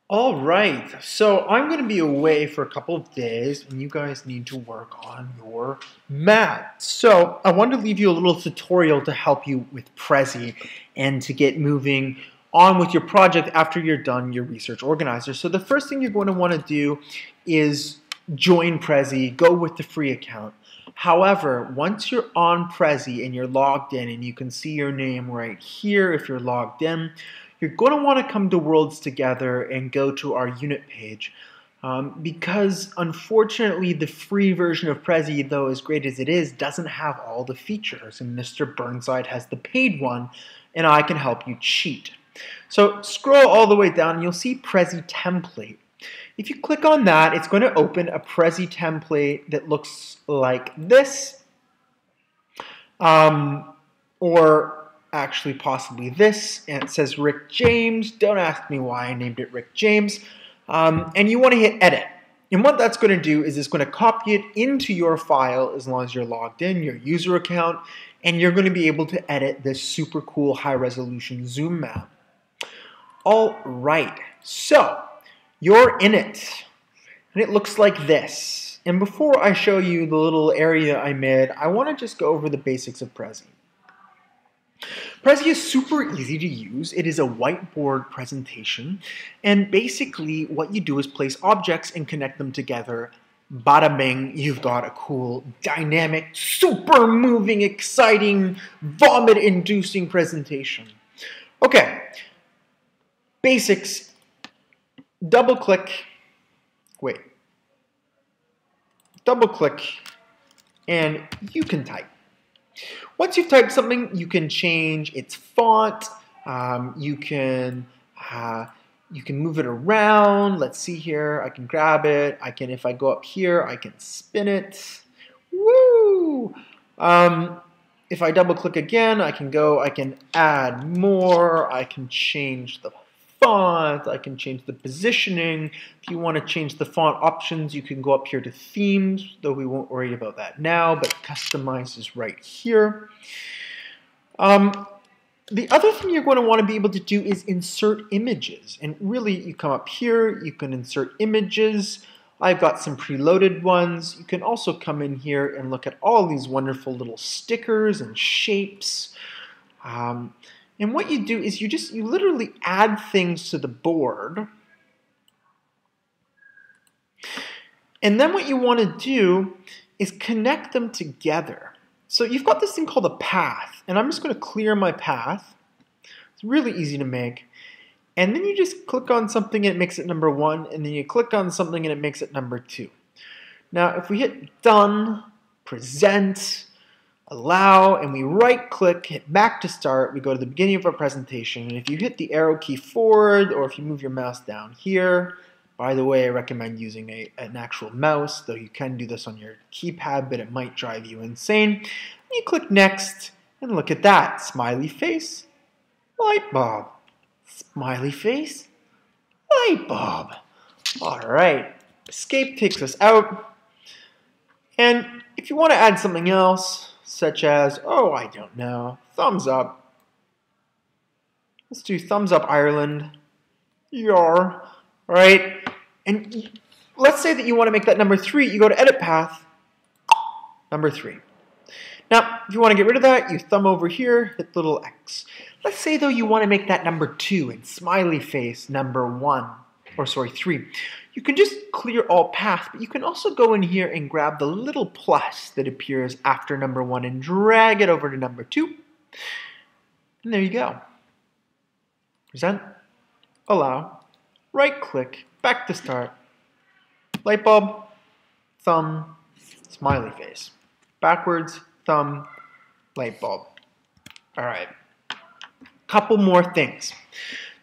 All right, so I'm going to be away for a couple of days, and you guys need to work on your math. So I wanted to leave you a little tutorial to help you with Prezi and to get moving on with your project after you're done your research organizer. So the first thing you're going to want to do is join Prezi, go with the free account. However, once you're on Prezi and you're logged in and you can see your name right here if you're logged in, you're going to want to come to Worlds Together and go to our unit page. Because unfortunately the free version of Prezi, though as great as it is, doesn't have all the features, and Mr. Burnside has the paid one, and I can help you cheat. So scroll all the way down and you'll see Prezi template. If you click on that, it's going to open a Prezi template that looks like this, or actually possibly this, and it says Rick James. Don't ask me why I named it Rick James. And you want to hit edit. And what that's going to do is it's going to copy it into your file as long as you're logged in, your user account, and you're going to be able to edit this super cool high resolution zoom map. All right, so you're in it, and it looks like this. And before I show you the little area I made, I want to just go over the basics of Prezi. Prezi is super easy to use. It is a whiteboard presentation, and basically what you do is place objects and connect them together. Bada bing, you've got a cool, dynamic, super moving, exciting, vomit-inducing presentation. Okay, basics, double-click, and you can type. Once you've typed something, you can change its font. You can move it around. Let's see here. I can grab it. If I go up here, I can spin it. Woo! If I double click again, I can add more. I can change the font. I can change the positioning. If you want to change the font options, you can go up here to themes, though we won't worry about that now, but customize is right here. The other thing you're going to want to be able to do is insert images. And really, you come up here, you can insert images. I've got some preloaded ones. You can also come in here and look at all these wonderful little stickers and shapes. And what you do is you literally add things to the board. And then what you want to do is connect them together. So you've got this thing called a path, and I'm just going to clear my path. It's really easy to make. And then you just click on something and it makes it number 1, and then you click on something and it makes it number 2. Now if we hit done, present, allow, and we right click, hit back to start, we go to the beginning of our presentation, and if you hit the arrow key forward, or if you move your mouse down here, by the way, I recommend using an actual mouse, though you can do this on your keypad, but it might drive you insane. And you click next, and look at that, smiley face, light bulb, smiley face, light bulb. All right, escape takes us out, and if you want to add something else, such as, oh, I don't know, thumbs up. Let's do thumbs up Ireland. Yar. All right. And let's say that you want to make that number 3. You go to edit path, number 3. Now, if you want to get rid of that, you thumb over here, hit the little X. Let's say, though, you want to make that number 2 and smiley face number 3. You can just clear all path, but you can also go in here and grab the little plus that appears after number 1 and drag it over to number 2. And there you go. Present, allow, right click, back to start, light bulb, thumb, smiley face. Backwards, thumb, light bulb. All right. Couple more things.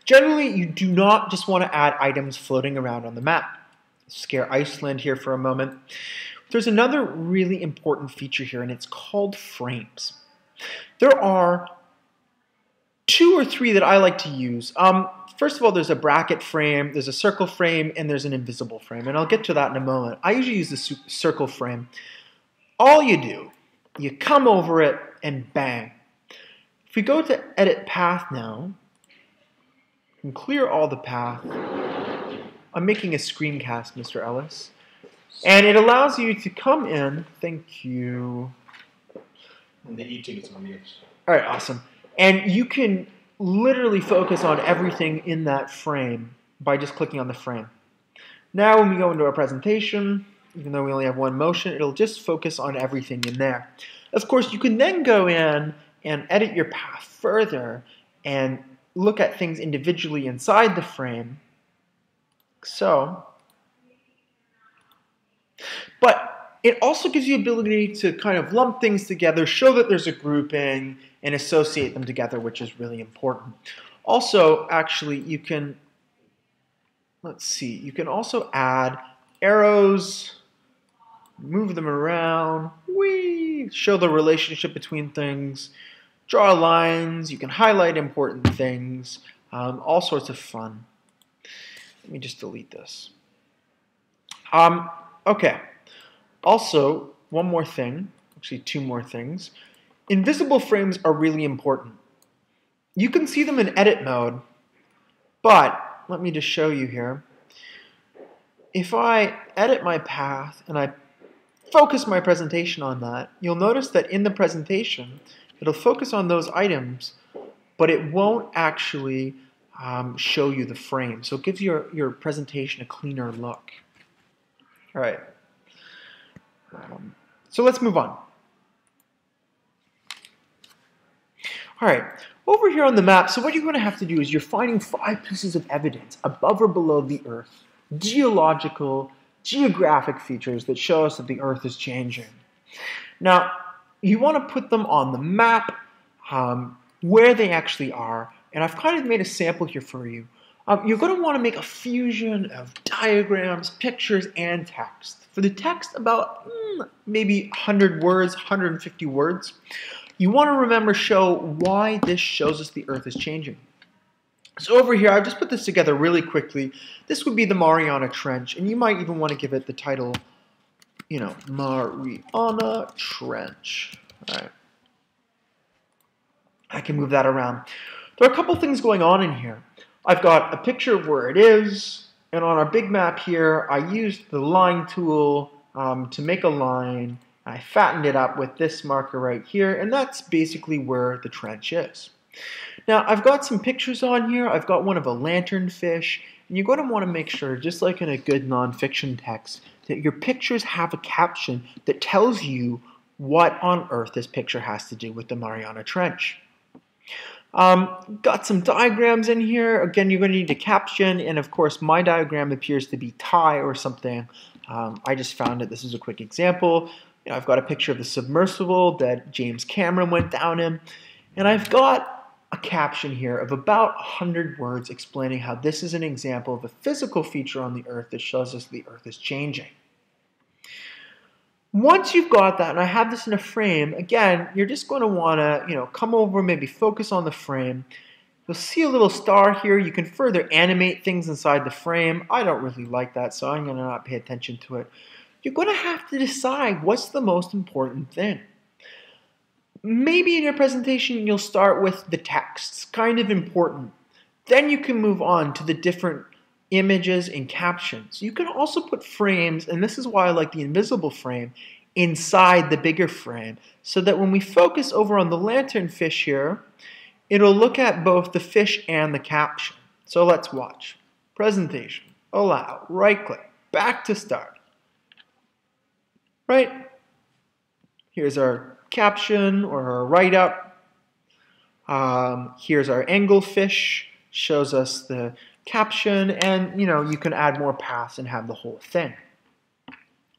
Generally, you do not just want to add items floating around on the map. Scare Iceland here for a moment. There's another really important feature here, and it's called frames. There are 2 or 3 that I like to use. First of all, there's a bracket frame, there's a circle frame, and there's an invisible frame, and I'll get to that in a moment. I usually use the circle frame. All you do, you come over it, and bang. If we go to edit path now, and clear all the path, I'm making a screencast, Mr. Ellis. And it allows you to come in. Thank you. And the eating is on the edge. All right, awesome. And you can literally focus on everything in that frame by just clicking on the frame. Now when we go into our presentation, even though we only have one motion, it'll just focus on everything in there. Of course, you can then go in and edit your path further and look at things individually inside the frame. But it also gives you the ability to kind of lump things together, show that there's a grouping, and associate them together, which is really important. Also, actually, you can, let's see, you can also add arrows, move them around, show the relationship between things, draw lines, you can highlight important things, all sorts of fun. Let me just delete this. Okay. Also, one more thing, actually two more things. Invisible frames are really important. You can see them in edit mode, but let me just show you here. If I edit my path and I focus my presentation on that, you'll notice that in the presentation, it'll focus on those items, but it won't actually show you the frame. So it gives your presentation a cleaner look. All right. So let's move on. All right, over here on the map, so what you're going to have to do is you're finding 5 pieces of evidence above or below the Earth, geographic features that show us that the Earth is changing. Now, you want to put them on the map where they actually are, and I've kind of made a sample here for you. You're going to want to make a fusion of diagrams, pictures, and text. For the text, about maybe 100 words, 150 words. You want to remember show why this shows us the Earth is changing. So over here, I've just put this together really quickly. This would be the Mariana Trench, and you might even want to give it the title, Mariana Trench. All right. I can move that around. There are a couple things going on in here. I've got a picture of where it is, and on our big map here, I used the line tool to make a line. I fattened it up with this marker right here, and that's basically where the trench is. Now, I've got some pictures on here. I've got one of a lanternfish, and you're going to want to make sure, just like in a good nonfiction text, that your pictures have a caption that tells you what on earth this picture has to do with the Mariana Trench. Got some diagrams in here. Again, you're going to need a caption, and of course, my diagram appears to be Thai or something. I just found it. This is a quick example. I've got a picture of the submersible that James Cameron went down in, and I've got a caption here of about 100 words explaining how this is an example of a physical feature on the Earth that shows us the Earth is changing. Once you've got that, and I have this in a frame, again, you're just going to want to, come over, maybe focus on the frame. You'll see a little star here. You can further animate things inside the frame. I don't really like that, so I'm going to not pay attention to it. You're going to have to decide what's the most important thing. Maybe in your presentation, you'll start with the text, kind of important. Then you can move on to the different images and captions. You can also put frames, and this is why I like the invisible frame, inside the bigger frame, so that when we focus over on the lanternfish here, it'll look at both the fish and the caption. So let's watch. Presentation, allow, right click, back to start. Right? Here's our caption or our write-up. Here's our anglefish, shows us the caption, and you can add more paths and have the whole thing.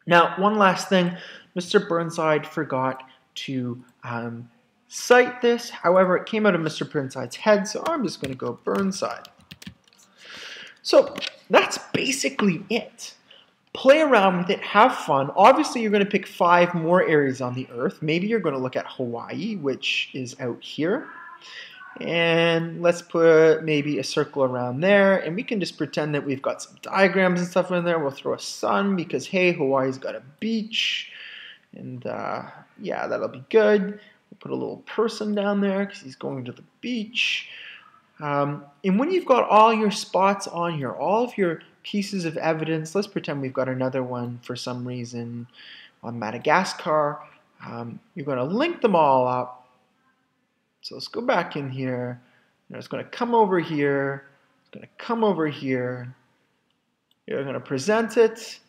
Now, one last thing, Mr. Burnside forgot to cite this. However, it came out of Mr. Burnside's head, so I'm just going to go Burnside. So that's basically it. Play around with it, have fun. Obviously, you're going to pick 5 more areas on the Earth. Maybe you're going to look at Hawaii, which is out here. And let's put maybe a circle around there, and we can just pretend that we've got some diagrams and stuff in there. We'll throw a sun because, hey, Hawaii's got a beach, and yeah, that'll be good. We'll put a little person down there because he's going to the beach. And when you've got all your spots on here, all of your pieces of evidence, let's pretend we've got another one for some reason on Madagascar. You're going to link them all up. So let's go back in here. It's going to come over here. It's going to come over here. You're going to present it.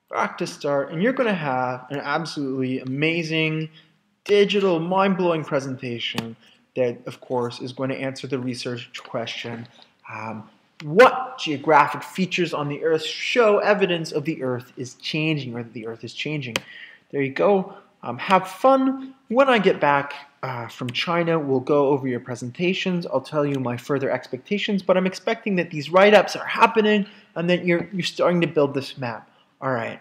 Back to start. And you're going to have an absolutely amazing, digital, mind-blowing presentation that, of course, is going to answer the research question, what geographic features on the Earth show evidence of the Earth is changing, or that the Earth is changing? There you go. Have fun. When I get back from China, we'll go over your presentations. I'll tell you my further expectations, but I'm expecting that these write-ups are happening and that you're starting to build this map. All right.